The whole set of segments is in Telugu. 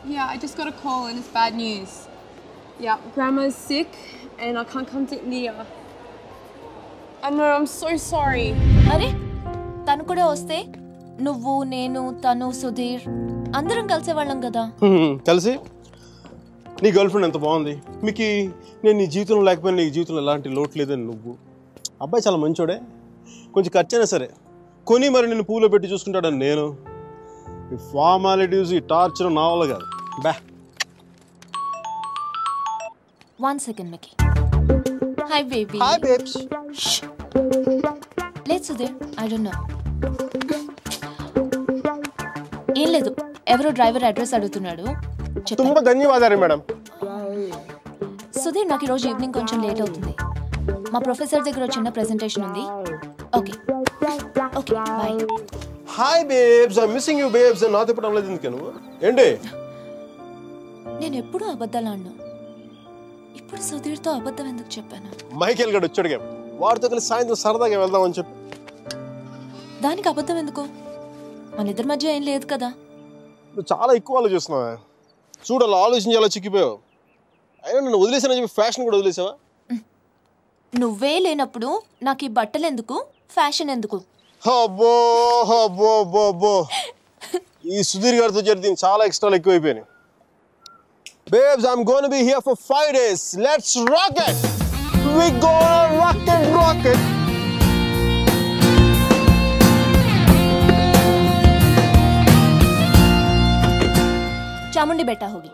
Yeah, I just got a call and it's bad news. Yeah, Grandma's sick and I can't come to India. I know, I'm so sorry. అరే తను కూడా వస్తే నువ్వు నేను తను సుధీర్ అందరం కలిసేవాళ్ళం కదా. కలిసి నీ గర్ల్ ఫ్రెండ్ ఎంత బాగుంది, మీకు నేను నీ జీవితంలో లేకపోయినా నీ జీవితంలో ఎలాంటి లోటు లేదని నువ్వు. అబ్బాయి చాలా మంచోడే, కొంచెం ఖర్చైనా సరే కొని మరి నేను పూలో పెట్టి చూసుకుంటాడని నేను. ఈ ఫార్మాలిటీస్ ఈ టార్చర్ నా వల్ల కాదు. బా 1 second Mickey. Hi baby. Hi babes. Shh. Let's Sudhir. I don't know. ఏం లేదు, ఎవరో డ్రైవర్ అడ్రస్ అడుగుతున్నాడు. తుంబ ధన్యవాదాలు మేడం. సుధీర్, నాకు ఈరోజు ఈవినింగ్ కొంచెం లేట్ అవుతుంది. మా ప్రొఫెసర్ దగ్గర చిన్న ప్రెజెంటేషన్ ఉంది. Okay okay bye. Hi babes, I missing you babes. నాతో ఇప్పుడు అనలేదు ఎందుకు నువ్వు? ఏంటి నేను ఎప్పుడూ అబద్ధాలు ఆడను, ఇప్పుడు సుధీర్తో అబద్ధం ఎందుకు చెప్పాను? మైకేల్ గడు వచ్చాడుగా, వాడితో కలిసి సాయంత్రం సరదాగా వెళ్దామని చెప్పి. దానికి అబద్ధం ఎందుకు? మన ఇద్దరి మధ్య ఏం లేదు కదా. నువ్వు చాలా ఎక్కువ ఆలోచిస్తున్నావా? చూడు, అలా ఆలోచించి అలా చిక్కిపోయావు. అయినా నన్ను వదిలేసానని చెప్పి ఫ్యాషన్ కూడా వదిలేసావా? నువ్వే లేనప్పుడు నాకు ఈ బట్టలు ఎందుకు, ఫ్యాషన్ ఎందుకు? అబ్బో అబ్బో అబ్బో అబ్బో, ఈ సుధీర్ గారితో జరిగి చాలా ఎక్స్ట్రాలు ఎక్కువైపోయినాయి. Babes, I'm going to be here for 5 days. Let's rock it. We gonna rock it, rock it. Chamundi बेटा होगी.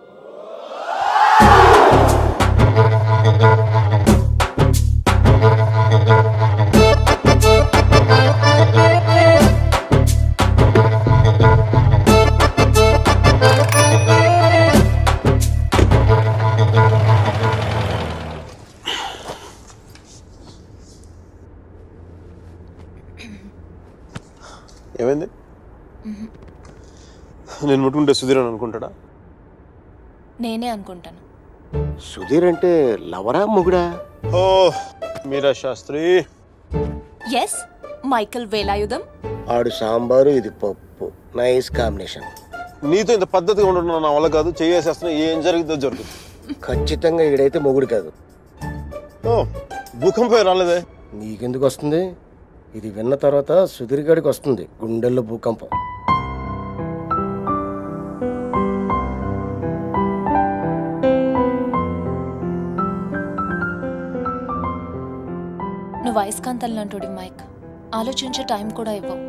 ఏమైంది? నేను ముట్టుకుంటే సుధీర్ అని అనుకుంటాడా? నేనే అనుకుంటాను. సుధీర్ అంటే లవరా మొగుడా? ఓ మీరా శాస్త్రి. Yes, Michael Velayudham. ఆడు సాంబారు, ఇది పప్పు, నైస్ కాంబినేషన్. నీతో ఇంత పద్ధతిగా ఉండడం నా వల్ల కాదు. చేసేస్తున్నా, ఏం జరుగుతుందో జరుగుతుంది. ఖచ్చితంగా ఈడైతే మొగుడు కాదు. ఓ భూకంపం రాలేదే? నీకెందుకు వస్తుంది? ఇది విన్న తర్వాత సుధీర్ గారికి వస్తుంది గుండెల్లో భూకంపం. నువ్వు అయస్కాంతం లాంటి మైక్, ఆలోచించే టైం కూడా ఇవ్వవు.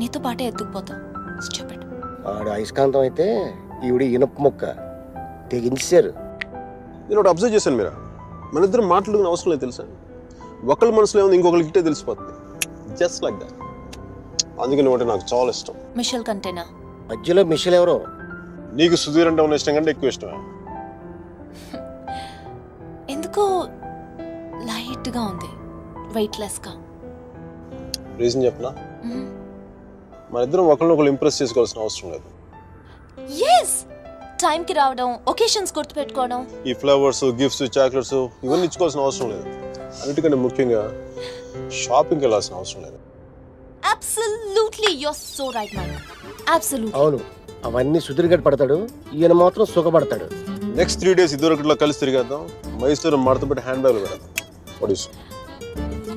నీతో పాటే ఎత్తుకుపోతావు. స్టూపిడ్. ఆడు అయస్కాంతం అయితే ఈవిడ ఇనుప మొక్క, తెగించారు. నేను ఒకటి అబ్జర్వ్ చేశాను మీరా, మన ఇద్దరు మాట్లాడుకునే అవసరం లేదు తెలుసా. ఒకళ్ళ మనసులో ఏముంది ఇంకొకరికి ఇట్టే తెలిసిపోతుంది. Just like that. అందుకే నువ్వు అంటే నాకు చాలా ఇష్టం. మిషల్ కంటేనా? మధ్యలో మిషల్ ఎవరో? నీకు సుధీర్ అంటే ఉన్న ఇష్టం కంటే ఎక్కువ ఇష్టమే. ఎందుకో లైట్ గా ఉంది, వెయిట్లెస్ గా. రీజన్ చెప్పనా? మన ఇద్దరం ఒకరినొకరు ఇంప్రెస్ చేసుకోవాల్సిన అవసరం లేదు. ఎస్, టైం కి రావడం, ఒకేషన్స్ గుర్తు పెట్టుకోవడం, ఈ ఫ్లవర్స్, గిఫ్ట్స్, చాక్లెట్స్ ఇవన్నీ ఇచ్చుకోవాల్సిన అవసరం లేదు. అన్నిటికంటే ముఖ్యంగా షాపింగ్కి వెళ్ళాల్సిన అవసరం లేదు. Absolutely, you are so right Mike. Absolutely. అవును, అవన్నీ సుధీర్ గారు పడతాడు, ఈయన మాత్రం సుఖపడతాడు. నెక్స్ట్ 3 days ఇద్దరు ఒకటిలో కలిసి తిరిగేద్దాం. మైసూరు మడతపెట్టి హ్యాండ్ బ్యాగ్లు పెడదాం. What is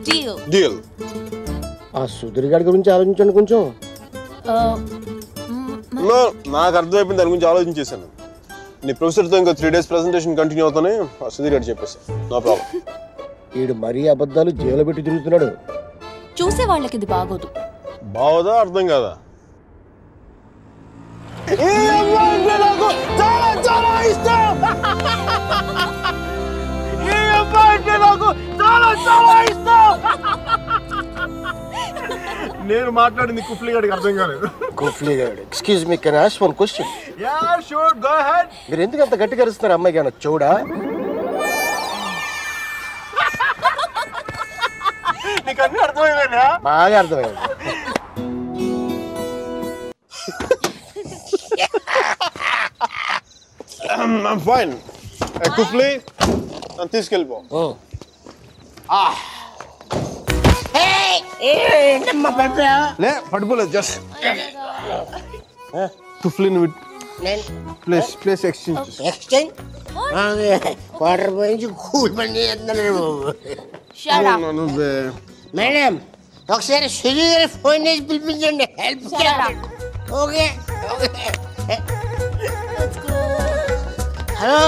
deal? డీల్. ఆ సుధీర్ గారి గురించి ఆలోచించండి కొంచెం. నాకు అర్థమైపోయింది, దాని గురించి ఆలోచించేసాను. నీ ప్రొఫెసర్తో ఇంకా 3 days ప్రెజెంటేషన్ కంటిన్యూ అవుతానే సుధీర్ గారు చెప్పేసి నో ప్రాబ్లం. వీడు మరీ అబద్ధాలు జైలు పెట్టి తిరుగుతున్నాడు. చూసే వాళ్ళకి ఇది బాగోదు. బావదా అర్థం కాదా? నేను మాట్లాడింది కుఫ్లీ గారికి అర్థం కాలేదు. కుఫ్లీ గారు, excuse me, can I ask one question? Yeah sure, go ahead. మీరు ఎందుకు అంత గట్టిగా అరుస్తున్నారు? అమ్మాయి గాన చూడా? నీకు అన్నీ అర్థమైందా? బాగా అర్థమైంది. I'm fine. కుఫ్లీ నన్ను తీసుకెళ్ళిపో. లే పడిపోలేదు, జస్ట్ కుఫ్లీ నువ్వు ప్లేస్ ఎక్స్చేంజ్. ఎక్స్చేంజ్ వాటర్ పోయించి కూల్ పని చేస్తున్నాడు బాబు. నువ్వే మేడం ఒకసారి సుధీర్ ఫోన్ చేసి పిలిపించండి. Help. Okay. Hello,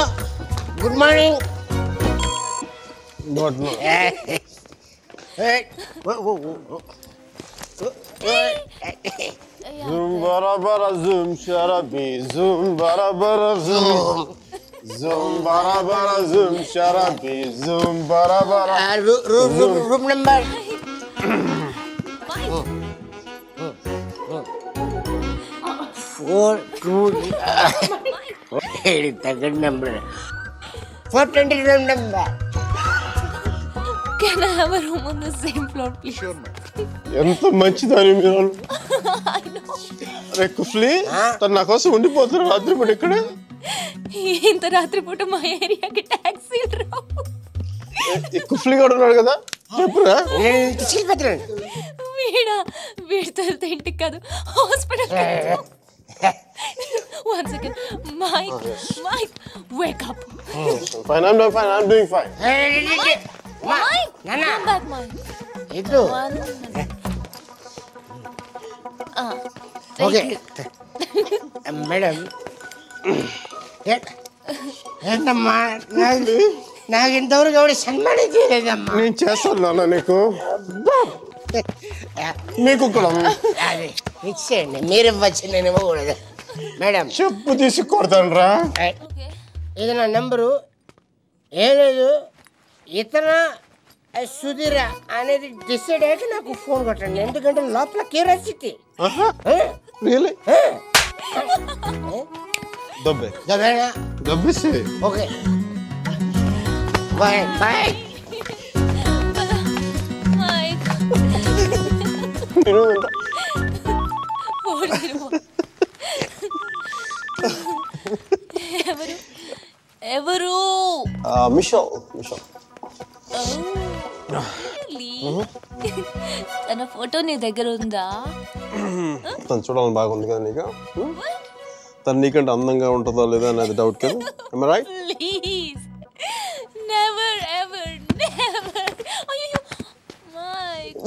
good morning. Zoom bara bara zoom sharabi zoom bara bara zoom zoom bara bara zoom sharabi zoom bara bara room number 4 second number 420 room number. Can I have a room on the same floor, please? Sure, ఎంత మంచిదని మీరు. అరే కుఫ్లీ తను నా కోసం ఉండిపోతున్నారు రాత్రిపూట ఇక్కడ. ఇంత రాత్రిపూట మా ఏరియాకి టాక్సీలు రావు. కుఫ్లీ కూడా ఉన్నాడు కదా, చెప్పురా. వీడితో వెళ్తే ఇంటికి కాదు hospital. One second. Mike, wake up. Fine, I'm doing fine. Mike, come back, Mike. Itu. Okay. Madam. ఏంటమ్మా నాకు ఇంతవరకు ఎవరు సన్మానం చేయలేదమ్మా. నేను చేస్తాను నాన్న నీకు. మీకు కూడా ఇచ్చేయండి, మీరు ఇవ్వచ్చు, నేను ఇవ్వకూడదు. మేడం చెప్పు తీసి కొడతాను రా. ఇది నా నెంబరు. ఏం లేదు, ఇతర సుధీర అనేది డిసైడ్ అయ్యాక నాకు ఫోన్ కొట్టండి, ఎందుకంటే లోపల క్యూరియాసిటీ. దబ్బేసి ఓకే బాయ్ బాయ్. Mike. ఎవరు? మిషల్. తన ఫోటో నీ దగ్గర ఉందా? తను చూడాలని బాగుంది కదా నీకు. తను నీకంటే అందంగా ఉంటుందో లేదా అనేది డౌట్ కదా. Right? Please never ever never. అయ్యో mic.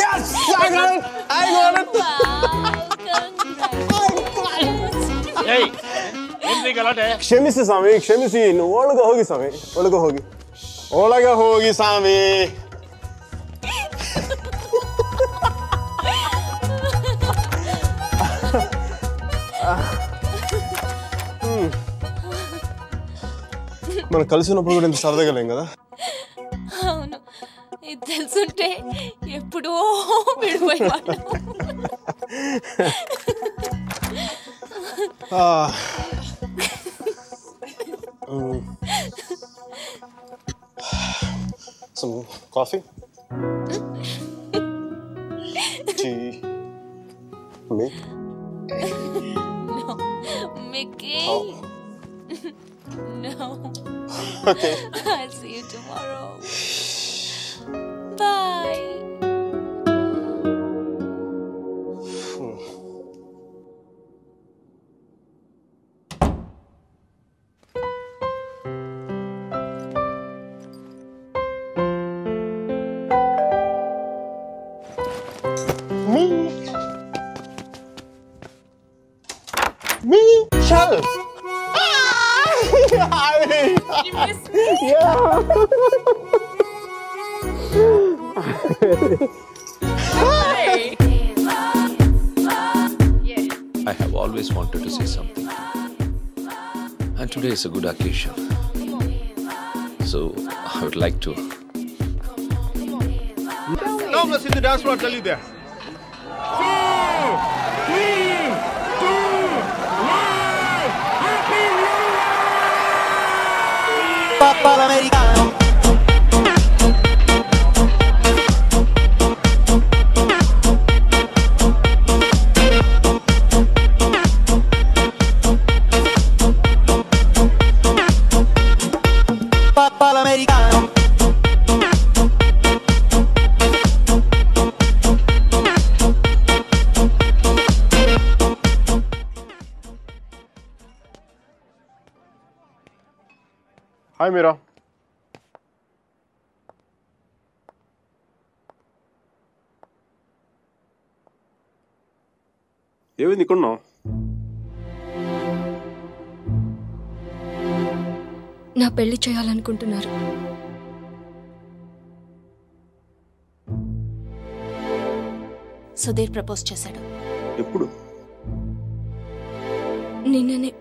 Yes, I got it. ಕ್ಷಮಿಸಿ ಸ್ವಾಮಿ, ಕ್ಷಮಿಸಿ. ಒಳಗೆ ಹೋಗಿ ಸ್ವಾಮಿ, ಒಳಗೆ ಹೋಗಿ ಸ್ವಾಮಿ. మనం కలిసి ఉన్నప్పుడు కూడా ఇంత సరదాగా లేం కదా. అవును, ఇది తెలుసుంటే ఎప్పుడో విడిపోయేవాడు. Some coffee? Tea? Me? No, Mickey. Oh. No. Okay. I'll see you tomorrow. Bye. Michelle! You missed me? Yeah! I have always wanted to say something. And today is a good occasion. So, I would like to... Now let's hit the dance floor, I'll tell you there. 4, 3, 2, 1, Happy New Year! Papa Americano. Papa Americano. Hi Meera. ఏమైంది ఇక్కడున్నావు? నా పెళ్లి చేయాలనుకుంటున్నారు. సుధీర్ ప్రపోజ్ చేశాడు. ఎప్పుడు? నిన్ననే.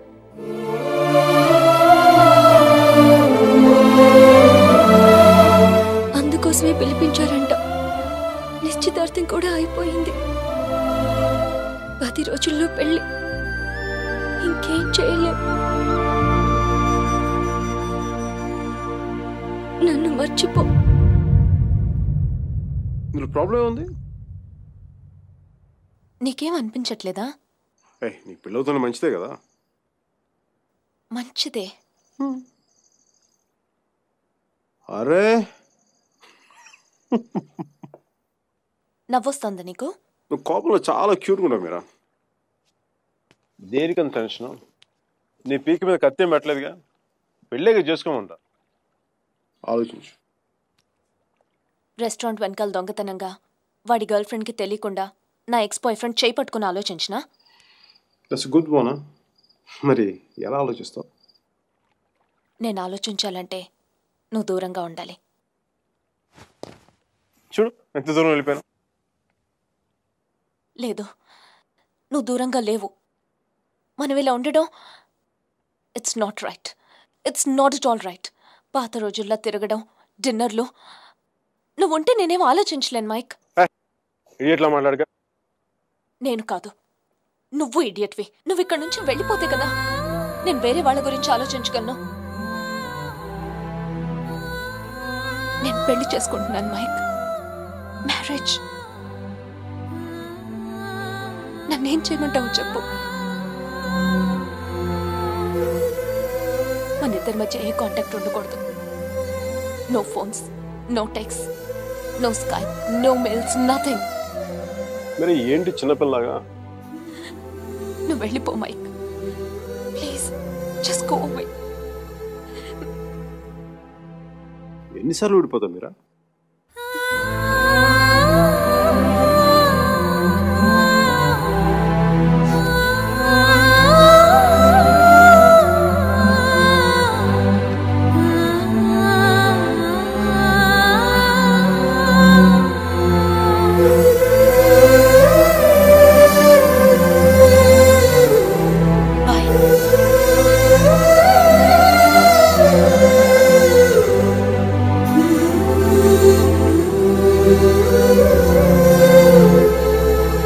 అందుకోసమే పిలిపించారంట. నిశ్చితార్థం కూడా అయిపోయింది. 10 రోజుల్లో పెళ్లి. ఇంకేం చేయలేం. నన్ను మర్చిపో. ఇందులో ప్రాబ్లం ఉంది? నీకేం అనిపించట్లేదా? నీకు పెళ్ళవుతున్న మంచిదే కదా. మంచిదే. అరే నవ్వొస్తుందా నీకు? నువ్వు కోపంలో చాలా క్యూట్గా ఉన్నావు మీరా. దేనికంత టెన్షన్? నీ పీక మీద కత్తేం పెట్టలేదుగా. పెళ్ళేగా చేసుకోమంటా. ఆలోచించు. రెస్టారెంట్ వెనకాల దొంగతనంగా వాడి గర్ల్ ఫ్రెండ్కి తెలియకుండా నా ఎక్స్ బాయ్ ఫ్రెండ్ చేయి పట్టుకుని ఆలోచించినా? దట్స్ గుడ్ బోనా. మరి ఎలా ఆలోచిస్తావు? నేను ఆలోచించాలంటే నువ్వు దూరంగా ఉండాలి. చూడు ఎంత దూరం వెళ్ళిపోయాను. లేదు, నువ్వు దూరంగా లేవు. మనం ఇలా ఉండడం it's not right. It's not it all right. పాత రోజుల్లో తిరగడం, డిన్నర్లు, నువ్వు ఉంటే నేనేం ఆలోచించలేను మైక్. ఇడియట్లా మాట్లాడగా. నేను కాదు, నువ్వు ఇడియట్వి. నువ్వు ఇక్కడి నుంచి వెళ్ళిపోతే కదా నేను వేరే వాళ్ళ గురించి ఆలోచించగలను. నేను పెళ్లి చేసుకుంటున్నాను మైక్. మ్యారేజ్. నన్నేం చేయమంటావు చెప్పు. మన ఇద్దరి మధ్య ఏ కాంటాక్ట్ ఉండకూడదు. No phones, no text, no Skype, no mails, nothing. మరి ఏంటి చిన్నపిల్లగా? నువ్వు వెళ్ళిపో Mike. Please just go away. ఎన్నిసార్లు ఊడిపోతావు మీరా?